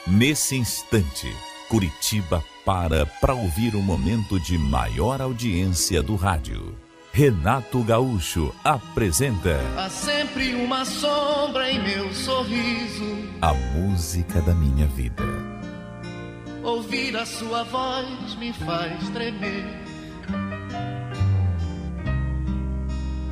Nesse instante, Curitiba para ouvir o momento de maior audiência do rádio. Renato Gaúcho apresenta Há sempre uma sombra em meu sorriso, a música da minha vida. Ouvir a sua voz me faz tremer,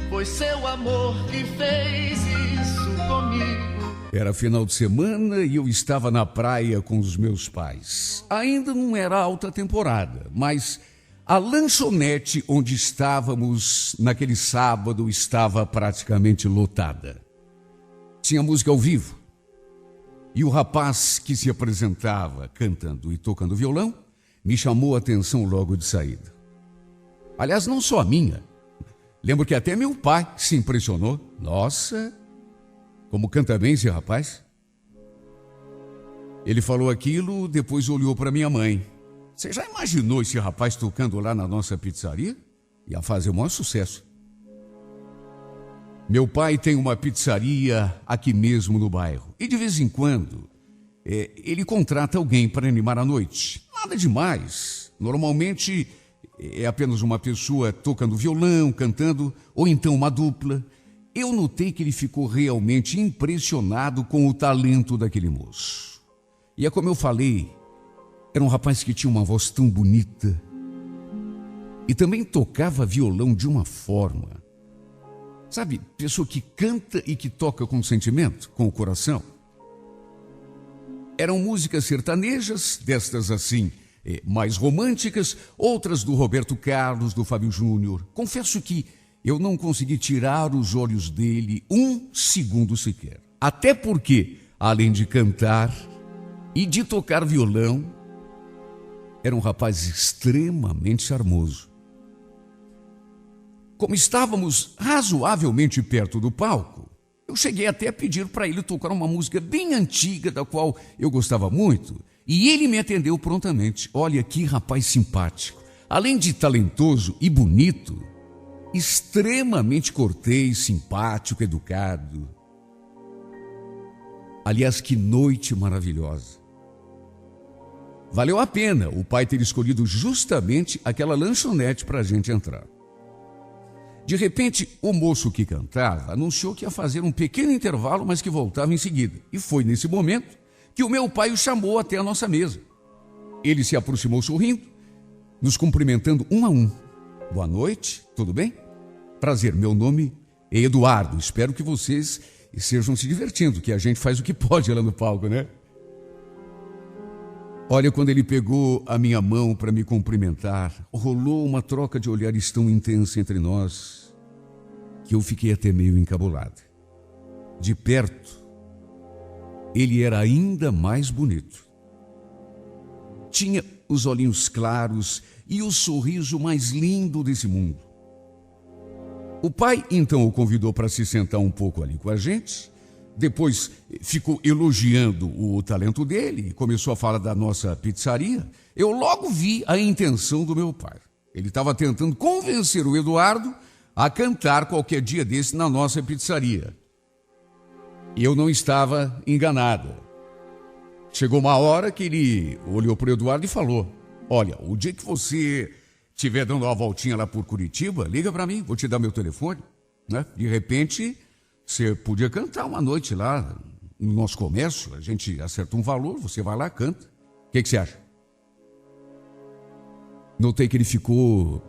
pois seu amor que fez isso comigo. Era final de semana e eu estava na praia com os meus pais. Ainda não era alta temporada, mas a lanchonete onde estávamos naquele sábado estava praticamente lotada. Tinha música ao vivo. E o rapaz que se apresentava cantando e tocando violão me chamou a atenção logo de saída. Aliás, não só a minha. Lembro que até meu pai se impressionou. Nossa, como canta bem esse rapaz. Ele falou aquilo, depois olhou para minha mãe. Você já imaginou esse rapaz tocando lá na nossa pizzaria? Ia fazer o maior sucesso. Meu pai tem uma pizzaria aqui mesmo no bairro. E de vez em quando, ele contrata alguém para animar a noite. Nada demais. Normalmente é apenas uma pessoa tocando violão, cantando, ou então uma dupla. Eu notei que ele ficou realmente impressionado com o talento daquele moço. E é como eu falei, era um rapaz que tinha uma voz tão bonita e também tocava violão de uma forma. Sabe, pessoa que canta e que toca com sentimento, com o coração. Eram músicas sertanejas, destas assim, mais românticas, outras do Roberto Carlos, do Fábio Júnior. Confesso que eu não consegui tirar os olhos dele um segundo sequer. Até porque, além de cantar e de tocar violão, era um rapaz extremamente charmoso. Como estávamos razoavelmente perto do palco, eu cheguei até a pedir para ele tocar uma música bem antiga, da qual eu gostava muito, e ele me atendeu prontamente. Olha que rapaz simpático. Além de talentoso e bonito, extremamente cortês, simpático, educado. Aliás, que noite maravilhosa. Valeu a pena o pai ter escolhido justamente aquela lanchonete para a gente entrar. De repente, o moço que cantava anunciou que ia fazer um pequeno intervalo, mas que voltava em seguida. E foi nesse momento que o meu pai o chamou até a nossa mesa. Ele se aproximou sorrindo, nos cumprimentando um a um. Boa noite, tudo bem? Prazer, meu nome é Eduardo. Espero que vocês estejam se divertindo, que a gente faz o que pode lá no palco, né? Olha, quando ele pegou a minha mão para me cumprimentar, rolou uma troca de olhares tão intensa entre nós que eu fiquei até meio encabulado. De perto, ele era ainda mais bonito. Tinha os olhinhos claros e o sorriso mais lindo desse mundo. O pai então o convidou para se sentar um pouco ali com a gente. Depois ficou elogiando o talento dele e começou a falar da nossa pizzaria. Eu logo vi a intenção do meu pai. Ele estava tentando convencer o Eduardo a cantar qualquer dia desse na nossa pizzaria. E eu não estava enganada. Chegou uma hora que ele olhou para o Eduardo e falou: olha, o dia que você estiver dando uma voltinha lá por Curitiba, liga para mim, vou te dar meu telefone. Né? De repente, você podia cantar uma noite lá no nosso comércio, a gente acerta um valor, você vai lá, canta. O que você acha? Notei que ele ficou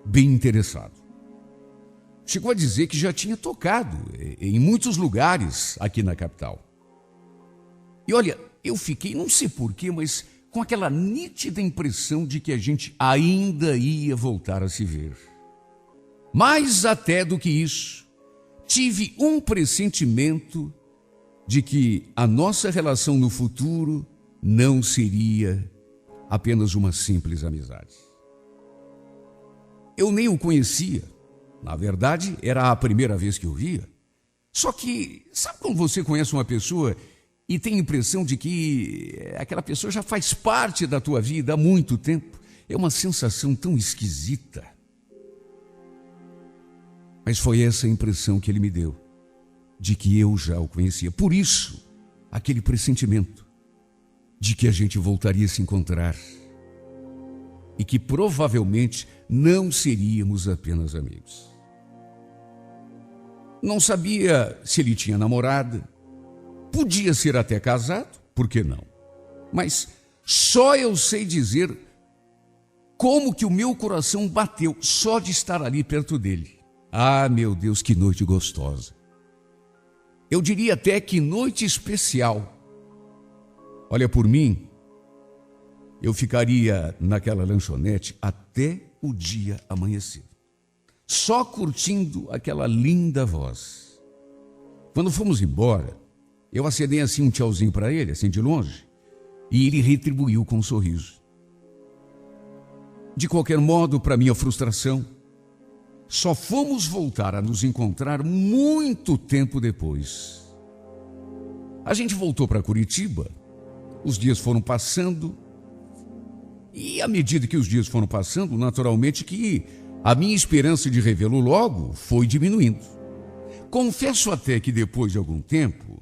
bem interessado. Chegou a dizer que já tinha tocado em muitos lugares aqui na capital. E olha, eu fiquei, não sei porquê, mas com aquela nítida impressão de que a gente ainda ia voltar a se ver. Mais até do que isso, tive um pressentimento de que a nossa relação no futuro não seria apenas uma simples amizade. Eu nem o conhecia. Na verdade, era a primeira vez que o via. Só que, sabe quando você conhece uma pessoa e tem a impressão de que aquela pessoa já faz parte da tua vida há muito tempo? É uma sensação tão esquisita. Mas foi essa a impressão que ele me deu, de que eu já o conhecia. Por isso, aquele pressentimento. de que a gente voltaria a se encontrar e que provavelmente não seríamos apenas amigos. Não sabia se ele tinha namorada, podia ser até casado, por que não? Mas só eu sei dizer como que o meu coração bateu só de estar ali perto dele. Ah, meu Deus, que noite gostosa. Eu diria até que noite especial. Olha, por mim, eu ficaria naquela lanchonete até o dia amanhecer, só curtindo aquela linda voz. Quando fomos embora, eu acenei assim um tchauzinho para ele, assim de longe, e ele retribuiu com um sorriso. De qualquer modo, para minha frustração, só fomos voltar a nos encontrar muito tempo depois. A gente voltou para Curitiba, os dias foram passando, e à medida que os dias foram passando, naturalmente que a minha esperança de revê-lo logo foi diminuindo. Confesso até que depois de algum tempo,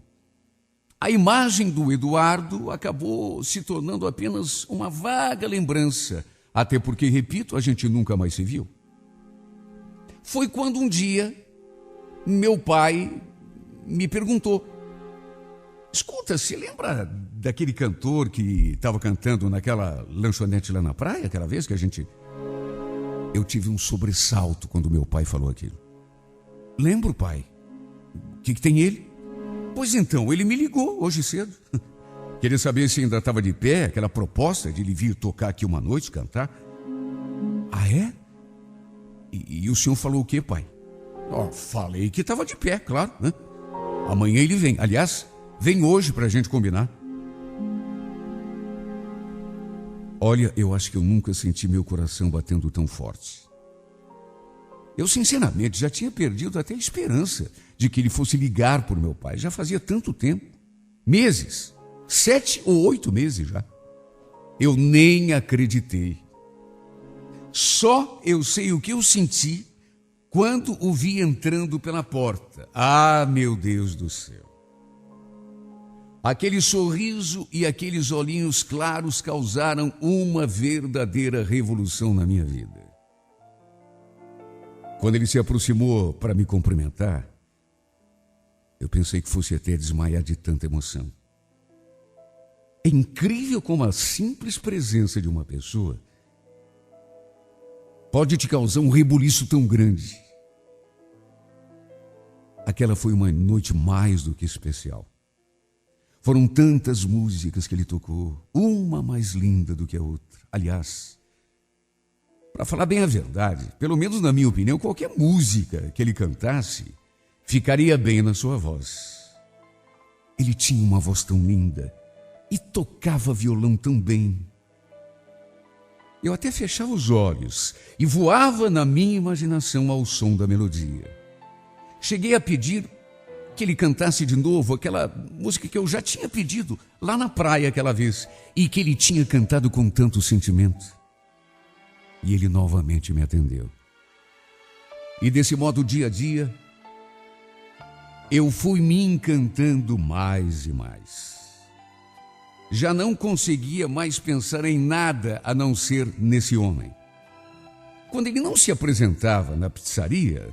a imagem do Eduardo acabou se tornando apenas uma vaga lembrança, até porque, repito, a gente nunca mais se viu. Foi quando um dia meu pai me perguntou: escuta, você lembra daquele cantor que estava cantando naquela lanchonete lá na praia, aquela vez que a gente... Eu tive um sobressalto quando meu pai falou aquilo. Lembro, pai. O que tem ele? Pois então, ele me ligou hoje cedo. Queria saber se ainda estava de pé, aquela proposta de ele vir tocar aqui uma noite, cantar. Ah, é? E o senhor falou o quê, pai? Falei que estava de pé, claro, né? Amanhã ele vem. Aliás, vem hoje para a gente combinar. Olha, eu acho que eu nunca senti meu coração batendo tão forte. Eu, sinceramente, já tinha perdido até a esperança de que ele fosse ligar por meu pai. Já fazia tanto tempo. Meses. 7 ou 8 meses já. Eu nem acreditei. Só eu sei o que eu senti quando o vi entrando pela porta. Ah, meu Deus do céu. Aquele sorriso e aqueles olhinhos claros causaram uma verdadeira revolução na minha vida. Quando ele se aproximou para me cumprimentar, eu pensei que fosse até desmaiar de tanta emoção. É incrível como a simples presença de uma pessoa pode te causar um rebuliço tão grande. Aquela foi uma noite mais do que especial. Foram tantas músicas que ele tocou, uma mais linda do que a outra. Aliás, para falar bem a verdade, pelo menos na minha opinião, qualquer música que ele cantasse ficaria bem na sua voz. Ele tinha uma voz tão linda e tocava violão tão bem. Eu até fechava os olhos e voava na minha imaginação ao som da melodia. Cheguei a pedir que ele cantasse de novo aquela música que eu já tinha pedido lá na praia aquela vez e que ele tinha cantado com tanto sentimento. E ele novamente me atendeu. E desse modo, dia a dia, eu fui me encantando mais e mais. Já não conseguia mais pensar em nada a não ser nesse homem. Quando ele não se apresentava na pizzaria,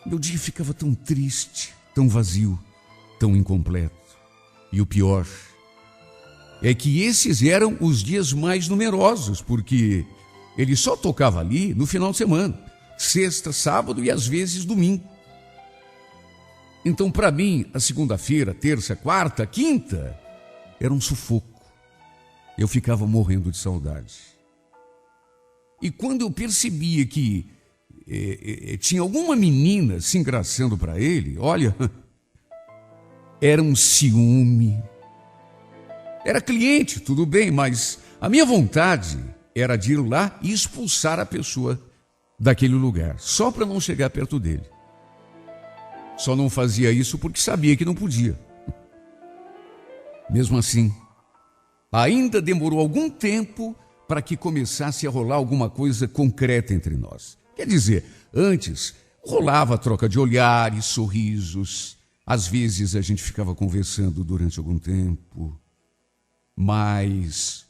meu dia ficava tão triste, tão vazio, tão incompleto. E o pior é que esses eram os dias mais numerosos, porque ele só tocava ali no final de semana, sexta, sábado e às vezes domingo. Então, para mim, a segunda-feira, terça, quarta, quinta era um sufoco. Eu ficava morrendo de saudade. E quando eu percebia que tinha alguma menina se engraçando para ele, olha, era um ciúme. Era cliente, tudo bem, mas a minha vontade era de ir lá e expulsar a pessoa daquele lugar, só para não chegar perto dele. Só não fazia isso porque sabia que não podia. Mesmo assim, ainda demorou algum tempo para que começasse a rolar alguma coisa concreta entre nós. Quer dizer, antes rolava a troca de olhares, sorrisos. Às vezes a gente ficava conversando durante algum tempo. Mas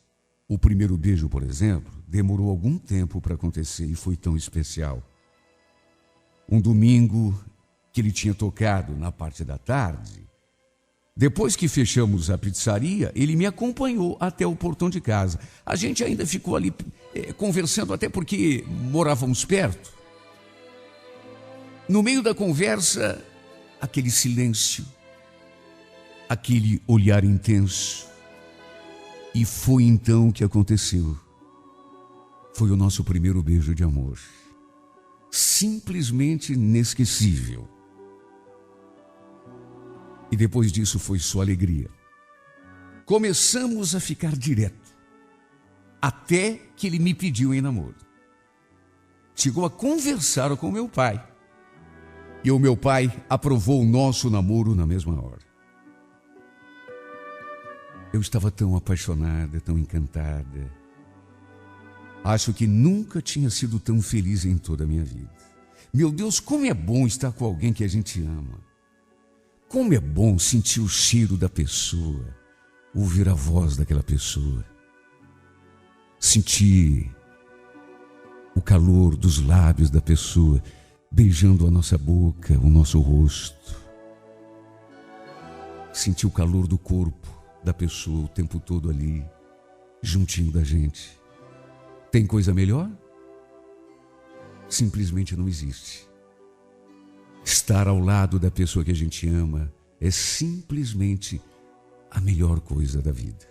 o primeiro beijo, por exemplo, demorou algum tempo para acontecer e foi tão especial. Um domingo que ele tinha tocado na parte da tarde. Depois que fechamos a pizzaria, ele me acompanhou até o portão de casa. A gente ainda ficou ali conversando, até porque morávamos perto. No meio da conversa, aquele silêncio, aquele olhar intenso. E foi então que aconteceu. Foi o nosso primeiro beijo de amor. Simplesmente inesquecível. E depois disso foi só alegria. Começamos a ficar direto, até que ele me pediu em namoro. Chegou a conversar com meu pai. E o meu pai aprovou o nosso namoro na mesma hora. Eu estava tão apaixonada, tão encantada. Acho que nunca tinha sido tão feliz em toda a minha vida. Meu Deus, como é bom estar com alguém que a gente ama. Como é bom sentir o cheiro da pessoa, ouvir a voz daquela pessoa, sentir o calor dos lábios da pessoa beijando a nossa boca, o nosso rosto, sentir o calor do corpo da pessoa o tempo todo ali, juntinho da gente. Tem coisa melhor? Simplesmente não existe. Estar ao lado da pessoa que a gente ama é simplesmente a melhor coisa da vida.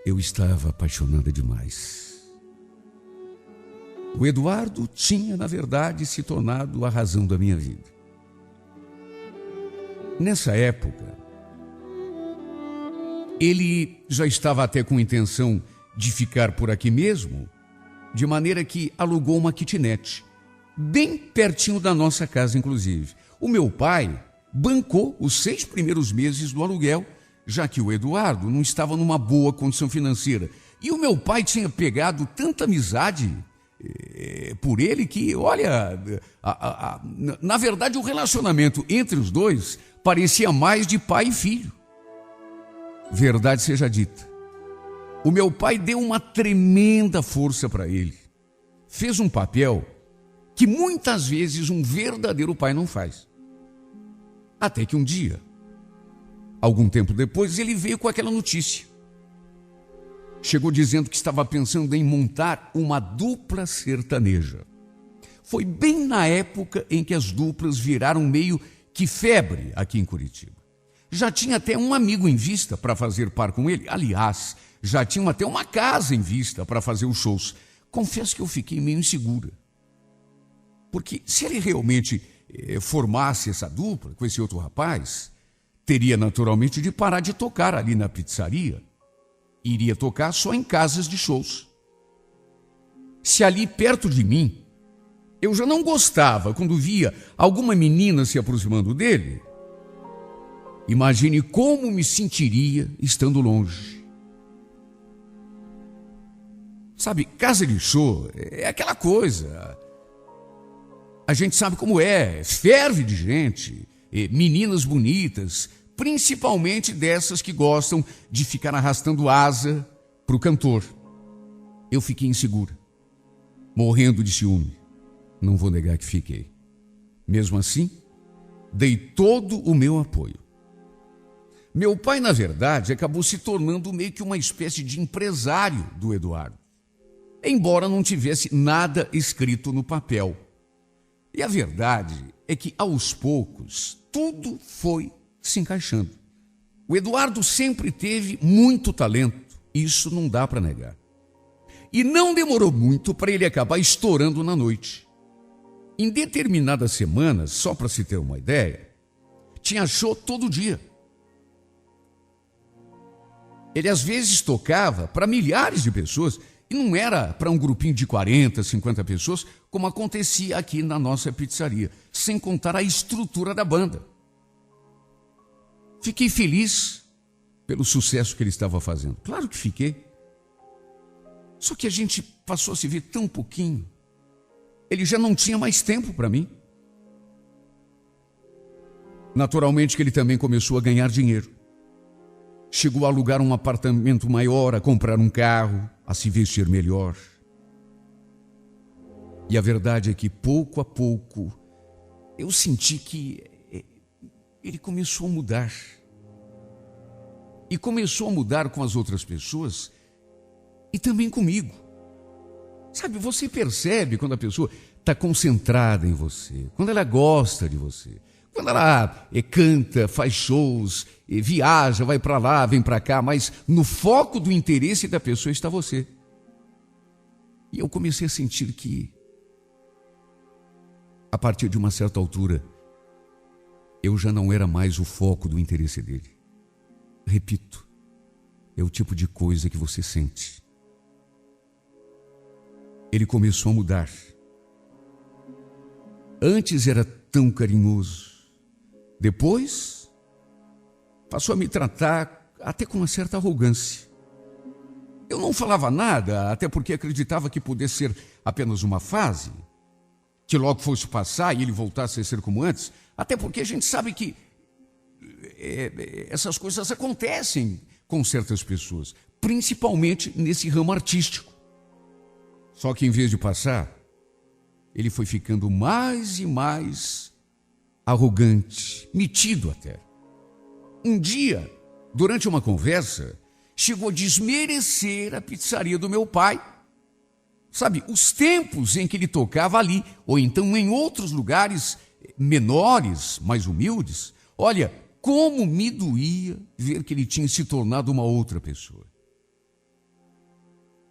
Eu estava apaixonada demais. O Eduardo tinha, na verdade, se tornado a razão da minha vida. Nessa época, ele já estava até com intenção de ficar por aqui mesmo, de maneira que alugou uma kitnet, bem pertinho da nossa casa, inclusive. O meu pai bancou os 6 primeiros meses do aluguel, já que o Eduardo não estava numa boa condição financeira. E o meu pai tinha pegado tanta amizade por ele que, olha, na verdade o relacionamento entre os dois parecia mais de pai e filho. Verdade seja dita, o meu pai deu uma tremenda força para ele. Fez um papel que muitas vezes um verdadeiro pai não faz. Até que um dia, algum tempo depois, ele veio com aquela notícia. Chegou dizendo que estava pensando em montar uma dupla sertaneja. Foi bem na época em que as duplas viraram meio que febre aqui em Curitiba. Já tinha até um amigo em vista para fazer par com ele. Aliás, já tinham até uma casa em vista para fazer os shows. Confesso que eu fiquei meio insegura. Porque se ele realmente formasse essa dupla com esse outro rapaz, teria naturalmente de parar de tocar ali na pizzaria. Iria tocar só em casas de shows. Se ali perto de mim, eu já não gostava quando via alguma menina se aproximando dele, imagine como me sentiria estando longe. Sabe, casa de show é aquela coisa. A gente sabe como é, ferve de gente, meninas bonitas, principalmente dessas que gostam de ficar arrastando asa para o cantor. Eu fiquei insegura, morrendo de ciúme. Não vou negar que fiquei. Mesmo assim, dei todo o meu apoio. Meu pai, na verdade, acabou se tornando meio que uma espécie de empresário do Eduardo, embora não tivesse nada escrito no papel. E a verdade é que, aos poucos, tudo foi se encaixando. O Eduardo sempre teve muito talento, isso não dá para negar. E não demorou muito para ele acabar estourando na noite. Em determinadas semanas, só para se ter uma ideia, tinha show todo dia. Ele às vezes tocava para milhares de pessoas, e não era para um grupinho de 40, 50 pessoas, como acontecia aqui na nossa pizzaria, sem contar a estrutura da banda. Fiquei feliz pelo sucesso que ele estava fazendo. Claro que fiquei. Só que a gente passou a se ver tão pouquinho. Ele já não tinha mais tempo para mim. Naturalmente que ele também começou a ganhar dinheiro. chegou a alugar um apartamento maior, a comprar um carro, a se vestir melhor. E a verdade é que, pouco a pouco, eu senti que ele começou a mudar. E começou a mudar com as outras pessoas e também comigo. Sabe, você percebe quando a pessoa está concentrada em você, quando ela gosta de você, quando ela canta, faz shows, viaja, vai para lá, vem para cá, mas no foco do interesse da pessoa está você. E eu comecei a sentir que, a partir de uma certa altura, eu já não era mais o foco do interesse dele. Repito, é o tipo de coisa que você sente. Ele começou a mudar. Antes era tão carinhoso. Depois, passou a me tratar até com uma certa arrogância. Eu não falava nada, até porque acreditava que pudesse ser apenas uma fase, que logo fosse passar e ele voltasse a ser como antes, até porque a gente sabe que essas coisas acontecem com certas pessoas, principalmente nesse ramo artístico. Só que em vez de passar, ele foi ficando mais e mais arrogante, metido até. Um dia, durante uma conversa, chegou a desmerecer a pizzaria do meu pai. Sabe, os tempos em que ele tocava ali, ou então em outros lugares menores, mais humildes. Olha, como me doía ver que ele tinha se tornado uma outra pessoa.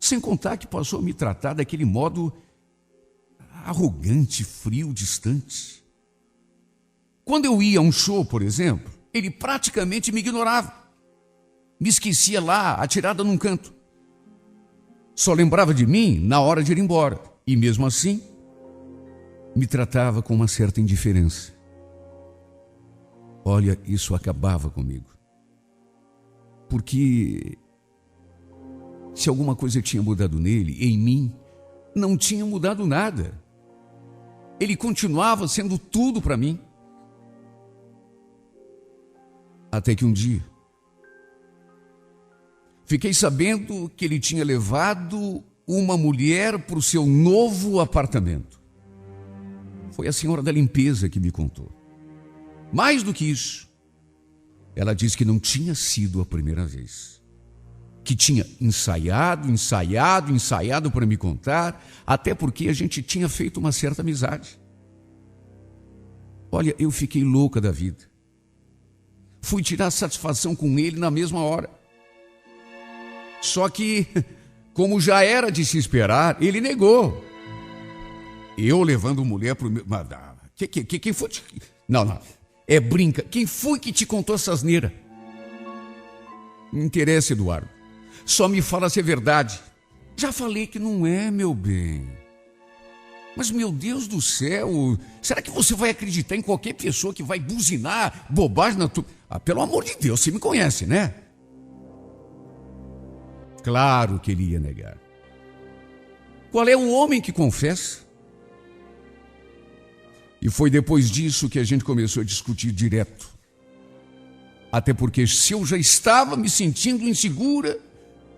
Sem contar que passou a me tratar daquele modo arrogante, frio, distante. Quando eu ia a um show, por exemplo, ele praticamente me ignorava. Me esquecia lá, atirada num canto. Só lembrava de mim na hora de ir embora. E mesmo assim, me tratava com uma certa indiferença. Olha, isso acabava comigo. Porque se alguma coisa tinha mudado nele, em mim, não tinha mudado nada. Ele continuava sendo tudo para mim. Até que um dia, fiquei sabendo que ele tinha levado uma mulher para o seu novo apartamento. Foi a senhora da limpeza que me contou. Mais do que isso, ela disse que não tinha sido a primeira vez. Que tinha ensaiado para me contar, até porque a gente tinha feito uma certa amizade. Olha, eu fiquei louca da vida. Fui tirar satisfação com ele na mesma hora. Só que, como já era de se esperar, ele negou. Eu levando mulher para o meu... Quem foi? Não. Brinca. Quem foi que te contou essa asneira? Não interessa, Eduardo. Só me fala se é verdade. Já falei que não é, meu bem. Mas, meu Deus do céu, será que você vai acreditar em qualquer pessoa que vai buzinar bobagem na tua... pelo amor de Deus, você me conhece, né? Claro que ele ia negar. Qual é o homem que confessa? E foi depois disso que a gente começou a discutir direto. Até porque se eu já estava me sentindo insegura,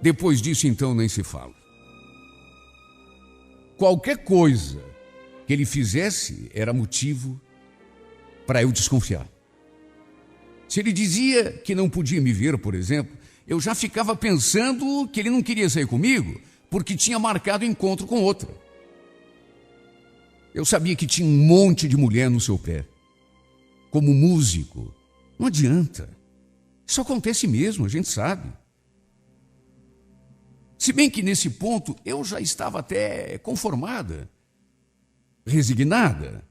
depois disso então nem se fala. Qualquer coisa que ele fizesse era motivo para eu desconfiar. Se ele dizia que não podia me ver, por exemplo, eu já ficava pensando que ele não queria sair comigo porque tinha marcado encontro com outra. Eu sabia que tinha um monte de mulher no seu pé. Como músico, não adianta. Isso acontece mesmo, a gente sabe. Se bem que nesse ponto eu já estava até conformada, resignada.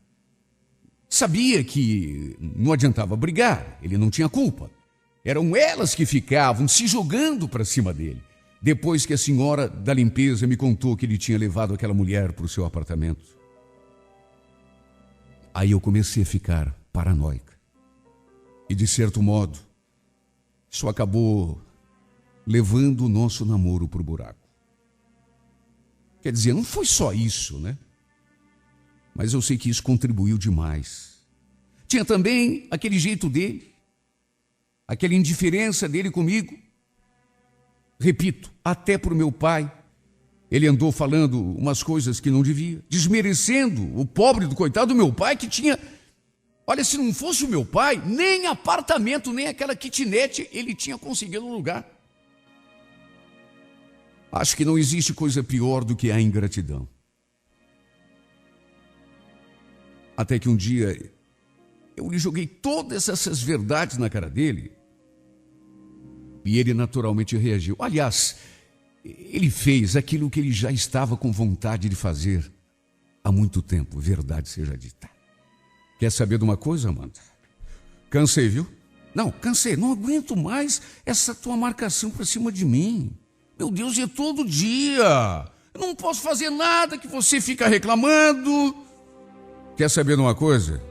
Sabia que não adiantava brigar, ele não tinha culpa. Eram elas que ficavam se jogando para cima dele. Depois que a senhora da limpeza me contou que ele tinha levado aquela mulher para o seu apartamento. Aí eu comecei a ficar paranoica. E de certo modo, isso acabou levando o nosso namoro para o buraco. Quer dizer, não foi só isso, né? Mas eu sei que isso contribuiu demais. Tinha também aquele jeito dele. aquela indiferença dele comigo. Repito, até para o meu pai. Ele andou falando umas coisas que não devia, desmerecendo o pobre do coitado do meu pai que tinha... Olha, se não fosse o meu pai, nem apartamento, nem aquela kitnet ele tinha conseguido um lugar. Acho que não existe coisa pior do que a ingratidão. Até que um dia eu lhe joguei todas essas verdades na cara dele e ele naturalmente reagiu. Aliás, ele fez aquilo que ele já estava com vontade de fazer há muito tempo, verdade seja dita. Quer saber de uma coisa, Amanda? Cansei, viu? Não, cansei, não aguento mais essa tua marcação pra cima de mim. Meu Deus, é todo dia. Eu não posso fazer nada que você fica reclamando. Quer saber de uma coisa?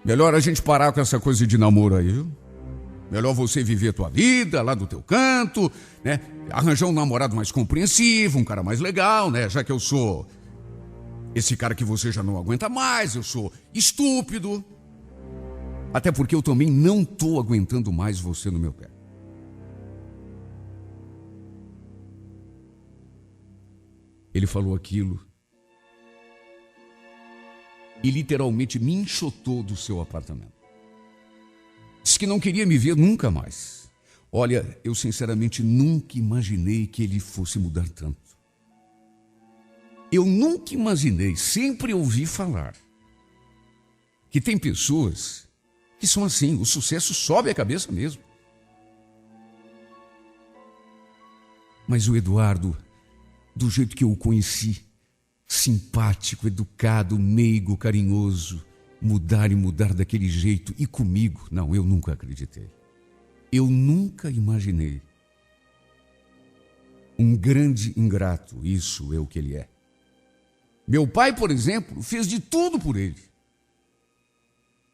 Melhor a gente parar com essa coisa de namoro aí, viu? Melhor você viver a tua vida lá do teu canto, né? Arranjar um namorado mais compreensivo, um cara mais legal, né? Já que eu sou esse cara que você já não aguenta mais, eu sou estúpido. Até porque eu também não estou aguentando mais você no meu pé. Ele falou aquilo e literalmente me enxotou do seu apartamento. Disse que não queria me ver nunca mais. Olha, eu sinceramente nunca imaginei que ele fosse mudar tanto. Eu nunca imaginei, sempre ouvi falar, que tem pessoas que são assim, o sucesso sobe a cabeça mesmo. Mas o Eduardo, do jeito que eu o conheci, simpático, educado, meigo, carinhoso, mudar daquele jeito e comigo, não, eu nunca acreditei. Eu nunca imaginei. Um grande ingrato, isso é o que ele é. Meu pai, por exemplo, fez de tudo por ele.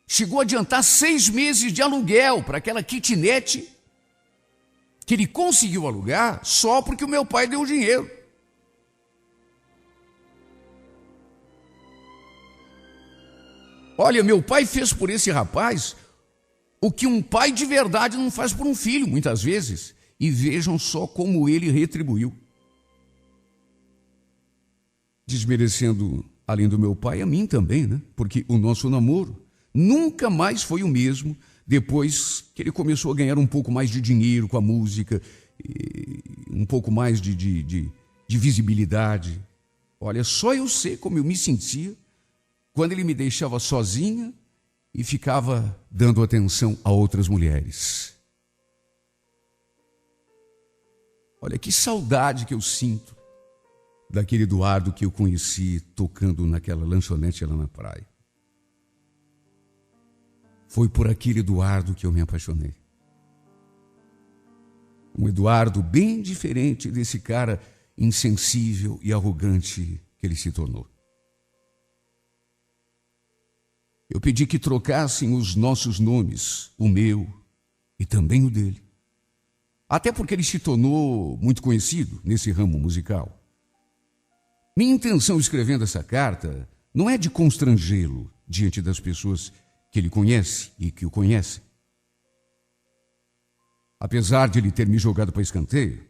Chegou a adiantar 6 meses de aluguel para aquela kitnet que ele conseguiu alugar só porque o meu pai deu dinheiro. Olha, meu pai fez por esse rapaz o que um pai de verdade não faz por um filho, muitas vezes. E vejam só como ele retribuiu. Desmerecendo, além do meu pai, a mim também, né? Porque o nosso namoro nunca mais foi o mesmo depois que ele começou a ganhar um pouco mais de dinheiro com a música, um pouco mais de visibilidade. Olha, só eu sei como eu me sentia quando ele me deixava sozinha e ficava dando atenção a outras mulheres. Olha que saudade que eu sinto daquele Eduardo que eu conheci tocando naquela lanchonete lá na praia. Foi por aquele Eduardo que eu me apaixonei. Um Eduardo bem diferente desse cara insensível e arrogante que ele se tornou. Eu pedi que trocassem os nossos nomes, o meu e também o dele. Até porque ele se tornou muito conhecido nesse ramo musical. Minha intenção escrevendo essa carta não é de constrangê-lo diante das pessoas que ele conhece e que o conhecem. Apesar de ele ter me jogado para escanteio,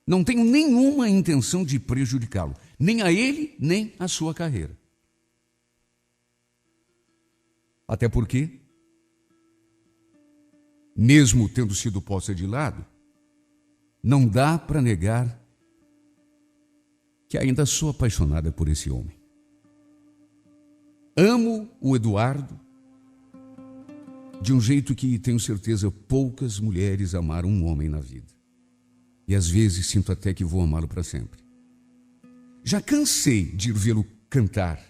não tenho nenhuma intenção de prejudicá-lo, nem a ele, nem a sua carreira. Até porque, mesmo tendo sido posta de lado, não dá para negar que ainda sou apaixonada por esse homem. Amo o Eduardo de um jeito que tenho certeza poucas mulheres amaram um homem na vida. E às vezes sinto até que vou amá-lo para sempre. Já cansei de vê-lo cantar,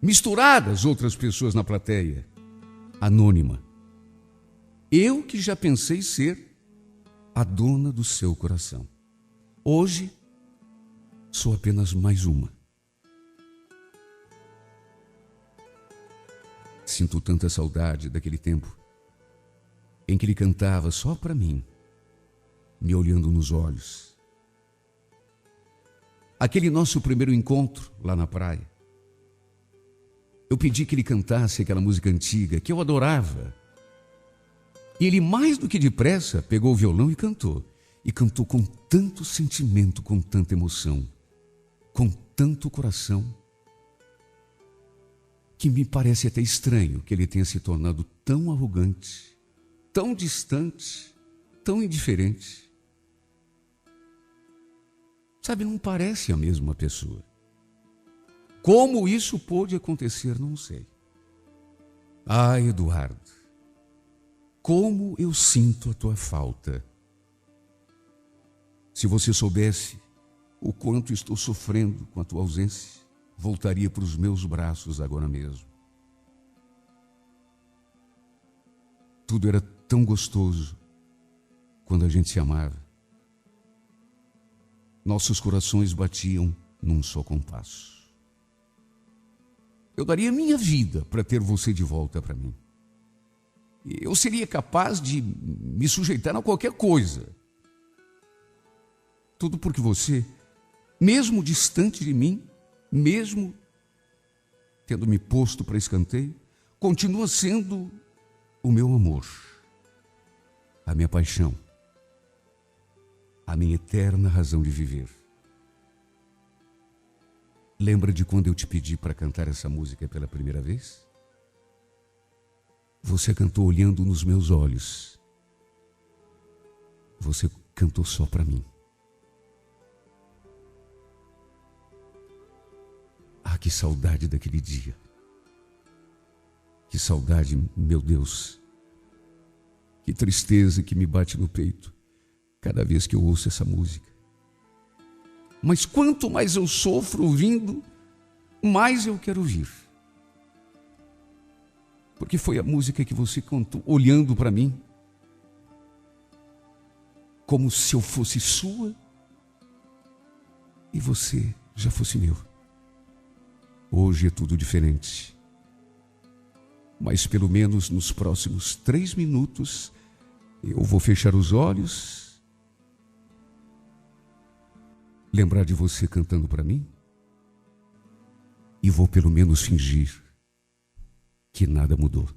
misturadas outras pessoas na plateia, anônima. Eu que já pensei ser a dona do seu coração. Hoje, sou apenas mais uma. Sinto tanta saudade daquele tempo em que ele cantava só para mim, me olhando nos olhos. Aquele nosso primeiro encontro lá na praia. Eu pedi que ele cantasse aquela música antiga que eu adorava. E ele, mais do que depressa, pegou o violão e cantou. E cantou com tanto sentimento, com tanta emoção, com tanto coração, que me parece até estranho que ele tenha se tornado tão arrogante, tão distante, tão indiferente. Sabe, não parece a mesma pessoa. Como isso pôde acontecer, não sei. Ah, Eduardo, como eu sinto a tua falta. Se você soubesse o quanto estou sofrendo com a tua ausência, voltaria para os meus braços agora mesmo. Tudo era tão gostoso quando a gente se amava. Nossos corações batiam num só compasso. Eu daria minha vida para ter você de volta para mim. Eu seria capaz de me sujeitar a qualquer coisa. Tudo porque você, mesmo distante de mim, mesmo tendo me posto para escanteio, continua sendo o meu amor, a minha paixão, a minha eterna razão de viver. Lembra de quando eu te pedi para cantar essa música pela primeira vez? Você cantou olhando nos meus olhos. Você cantou só para mim. Ah, que saudade daquele dia. Que saudade, meu Deus. Que tristeza que me bate no peito cada vez que eu ouço essa música. Mas quanto mais eu sofro ouvindo, mais eu quero ouvir. Porque foi a música que você cantou olhando para mim, como se eu fosse sua e você já fosse meu. Hoje é tudo diferente. Mas pelo menos nos próximos 3 minutos eu vou fechar os olhos, lembrar de você cantando para mim e vou pelo menos fingir que nada mudou.